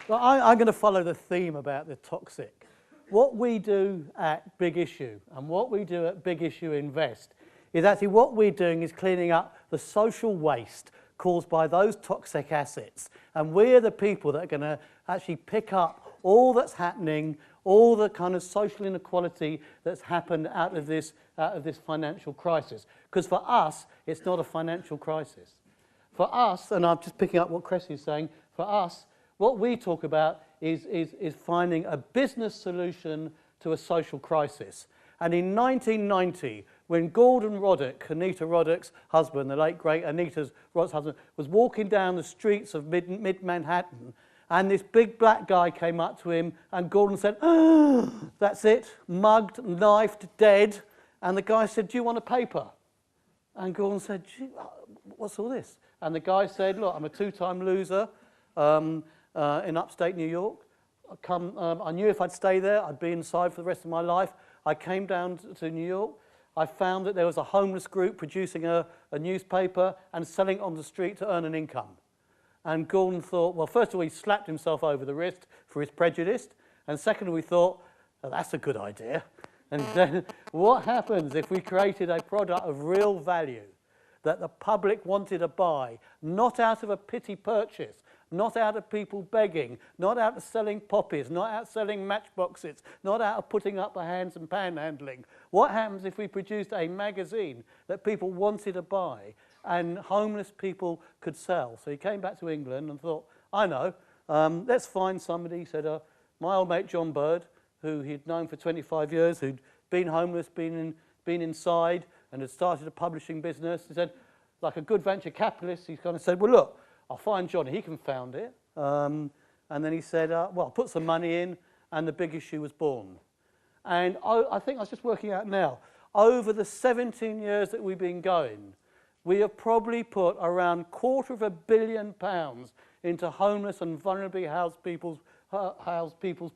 Well, I'm going to follow the theme about the toxic. What we do at Big Issue and what we do at Big Issue Invest is actually what we're doing is cleaning up the social waste caused by those toxic assets. And we're the people that are going to actually pick up all that's happening, all the kind of social inequality that's happened out of this financial crisis. Because for us, it's not a financial crisis. For us, and I'm just picking up what Cressy is saying, for us, what we talk about is finding a business solution to a social crisis. And in 1990, when Gordon Roddick, Anita Roddick's husband, the late great Anita Roddick's husband, was walking down the streets of mid-Manhattan, and this big black guy came up to him, and Gordon said, "Oh, that's it, mugged, knifed, dead." And the guy said, "Do you want a paper?" And Gordon said, "Gee, what's all this?" And the guy said, "Look, I'm a two-time loser in upstate New York. I knew if I'd stay there, I'd be inside for the rest of my life. I came down to New York. I found that there was a homeless group producing a newspaper and selling it on the street to earn an income." And Gordon thought, well, first of all, he slapped himself over the wrist for his prejudice. And secondly, we thought, oh, that's a good idea. And then what happens if we created a product of real value that the public wanted to buy, not out of a pity purchase, not out of people begging, not out of selling poppies, not out of selling matchboxes, not out of putting up the hands and panhandling? What happens if we produced a magazine that people wanted to buy and homeless people could sell? So he came back to England and thought, I know, let's find somebody. He said, my old mate John Bird, who he'd known for 25 years, who'd been homeless, been inside, and had started a publishing business. He said, like a good venture capitalist, he kind of said, well, look, I'll find John, he can found it. And then he said, well, I'll put some money in, and the Big Issue was born. And I think I was just working out now, over the 17 years that we've been going, we have probably put around £250 million into homeless and vulnerably housed people's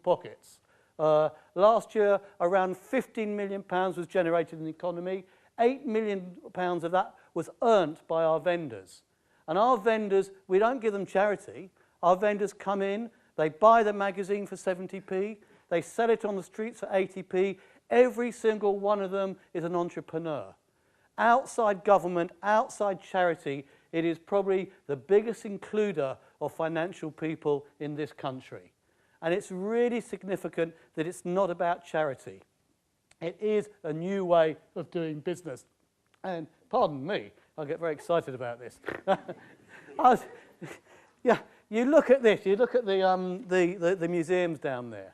pockets. Last year, around £15 million was generated in the economy. £8 million of that was earned by our vendors. And our vendors, we don't give them charity. Our vendors come in, they buy the magazine for 70p, they sell it on the streets for 80p. Every single one of them is an entrepreneur. Outside government, outside charity, it is probably the biggest includer of financial people in this country. And it's really significant that it's not about charity. It is a new way of doing business. And pardon me, I get very excited about this. Yeah, you look at this. You look at the museums down there,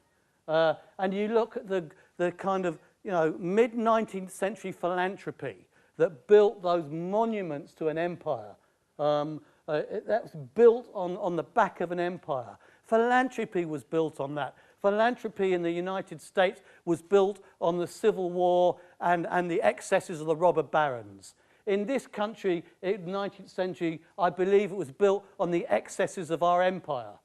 and you look at the kind of mid-19th century philanthropy that built those monuments to an empire. That was built on the back of an empire. Philanthropy was built on that. Philanthropy in the United States was built on the Civil War and the excesses of the robber barons. In this country, in the 19th century, I believe it was built on the excesses of our empire.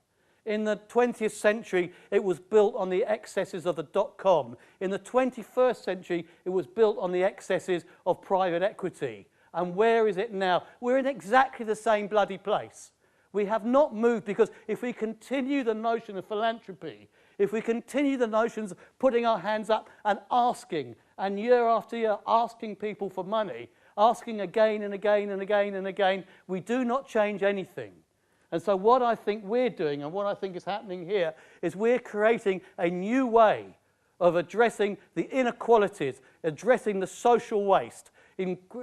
In the 20th century, it was built on the excesses of the dot-com. In the 21st century, it was built on the excesses of private equity. And where is it now? We're in exactly the same bloody place. We have not moved, because if we continue the notion of philanthropy, if we continue the notions of putting our hands up and asking, and year after year asking people for money, asking again and again and again and again, we do not change anything. And so what I think we're doing and what I think is happening here is we're creating a new way of addressing the inequalities, addressing the social waste,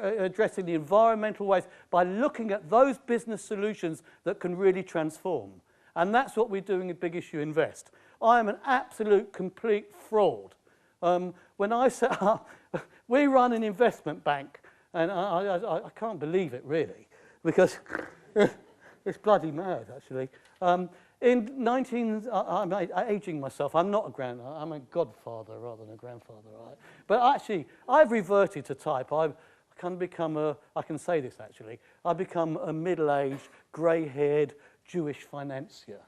addressing the environmental waste by looking at those business solutions that can really transform. And that's what we're doing at Big Issue Invest. I am an absolute, complete fraud. When I set up, we run an investment bank, and I can't believe it, really, because it's bloody mad, actually. I'm aging myself. I'm not I'm a godfather rather than a grandfather, right? But actually, I've reverted to type. I can say this, actually. I've become a middle-aged, grey-haired Jewish financier.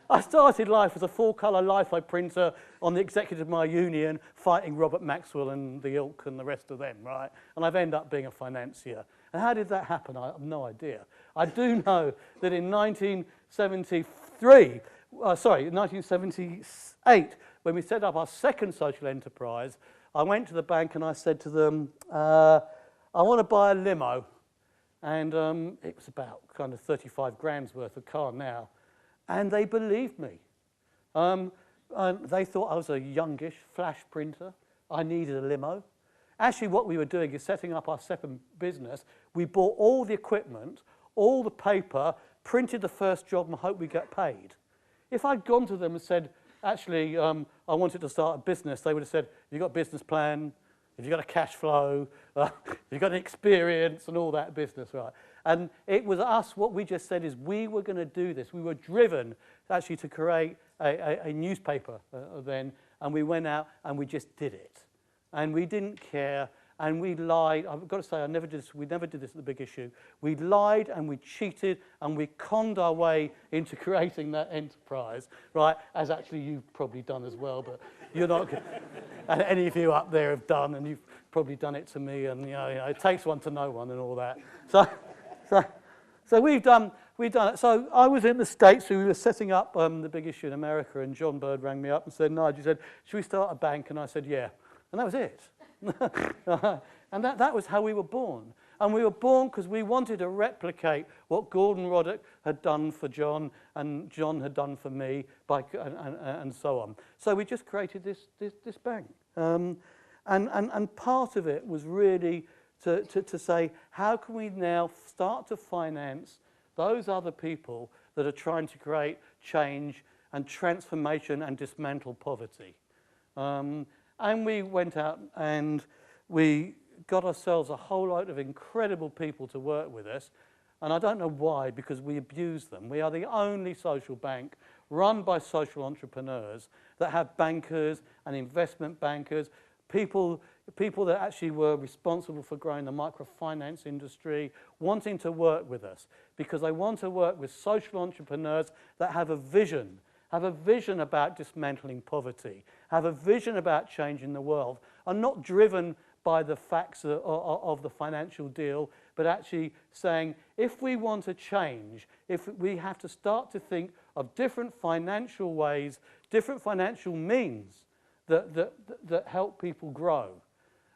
I started life as a full-colour Li-Fi printer on the executive of my union, fighting Robert Maxwell and the ilk and the rest of them, right? And I've ended up being a financier. And how did that happen? I have no idea. I do know that in 1974, 1978, when we set up our second social enterprise, I went to the bank and I said to them, I want to buy a limo. And it was about kind of 35 grand's worth of car now. And they believed me. They thought I was a youngish flash printer. I needed a limo. Actually, what we were doing is setting up our second business. We bought all the equipment, all the paper, printed the first job and hoped we get paid. If I'd gone to them and said, actually, I wanted to start a business, they would have said, have you got a business plan? Have you got a cash flow? Have you got an experience and all that business, right? And it was us, what we just said is we were going to do this. We were driven actually to create a newspaper then, and we went out and we just did it. And we didn't care, and we lied. I've got to say, we never did this at the Big Issue. We lied and we cheated and we conned our way into creating that enterprise, right? As actually you've probably done as well, but you're not, and any of you up there have done, and you've probably done it to me, and you know, it takes one to know one and all that. So we've done it. So I was in the States, so we were setting up the Big Issue in America, and John Bird rang me up and said, Nigel, said, should we start a bank? And I said, yeah. And that was it. And that was how we were born. And we were born because we wanted to replicate what Gordon Roddick had done for John and John had done for me, and so on. So we just created this bank. And part of it was really to say, how can we now start to finance those other people that are trying to create change and transformation and dismantle poverty? And we went out and we got ourselves a whole lot of incredible people to work with us. And I don't know why, because we abuse them. We are the only social bank run by social entrepreneurs that have bankers and investment bankers, people that actually were responsible for growing the microfinance industry, wanting to work with us because they want to work with social entrepreneurs that have a vision about dismantling poverty, have a vision about changing the world, are not driven by the facts of the financial deal, but actually saying, if we want to change, if we have to start to think of different financial ways, different financial means that help people grow.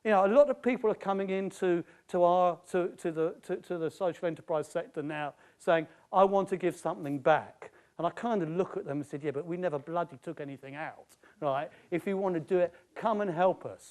You know, a lot of people are coming into the social enterprise sector now saying, I want to give something back. And I kind of look at them and said, yeah, but we never bloody took anything out, right? If you want to do it, come and help us.